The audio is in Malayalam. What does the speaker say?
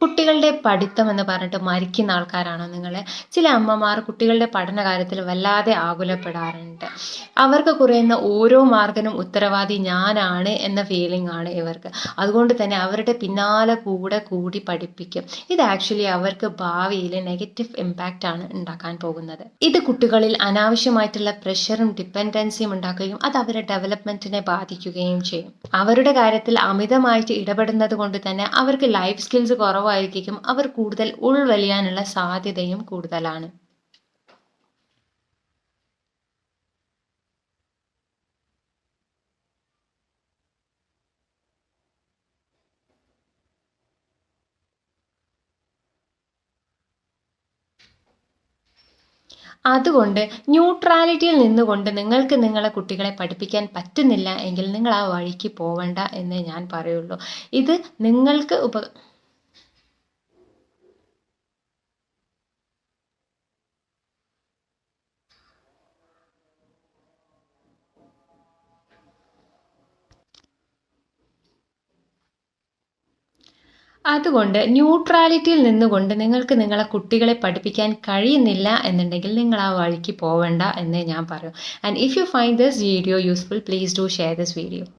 കുട്ടികളുടെ പഠിത്തം എന്ന് പറഞ്ഞിട്ട് മരിക്കുന്ന ആൾക്കാരാണോ നിങ്ങൾ? ചില അമ്മമാർ കുട്ടികളുടെ പഠന കാര്യത്തിൽ വല്ലാതെ ആകുലപ്പെടാറുണ്ട്. അവർക്ക് കുറയുന്ന ഓരോ മാർക്കിനും ഉത്തരവാദി ഞാനാണ് എന്ന ഫീലിംഗ് ആണ് ഇവർക്ക്. അതുകൊണ്ട് തന്നെ അവരുടെ പിന്നാലെ കൂടി പഠിപ്പിക്കും. ഇത് ആക്ച്വലി അവർക്ക് ഭാവിയിൽ നെഗറ്റീവ് ഇമ്പാക്റ്റ് ആണ് ഉണ്ടാക്കാൻ പോകുന്നത്. ഇത് കുട്ടികളിൽ അനാവശ്യമായിട്ടുള്ള പ്രഷറും ഡിപ്പെൻഡൻസിയും ഉണ്ടാക്കുകയും അത് അവരുടെ ഡെവലപ്മെന്റിനെ ബാധിക്കുകയും ചെയ്യും. അവരുടെ കാര്യത്തിൽ അമിതമായിട്ട് ഇടപെടുന്നത് കൊണ്ട് തന്നെ അവർക്ക് ലൈഫ് സ്കിൽസ് കുറവായിരിക്കും. അവർ കൂടുതൽ ഉൾവലിയാനുള്ള സാധ്യതയും കൂടുതലാണ്. അതുകൊണ്ട് ന്യൂട്രാലിറ്റിയിൽ നിന്നുകൊണ്ട് നിങ്ങൾക്ക് നിങ്ങളെ കുട്ടികളെ പഠിപ്പിക്കാൻ പറ്റുന്നില്ല എങ്കിൽ നിങ്ങൾ ആ വഴിക്ക് പോവണ്ട എന്നേ ഞാൻ പറയുള്ളൂ. ഇത് നിങ്ങൾക്ക് അതുകൊണ്ട് ന്യൂട്രാലിറ്റിയിൽ നിന്നുകൊണ്ട് നിങ്ങൾക്ക് നിങ്ങളെ കുട്ടികളെ പഠിപ്പിക്കാൻ കഴിയുന്നില്ല എന്നുണ്ടെങ്കിൽ നിങ്ങൾ ആ വഴിക്ക് പോവണ്ട എന്നേ ഞാൻ പറയൂ. And if you find this video useful, please do share this video.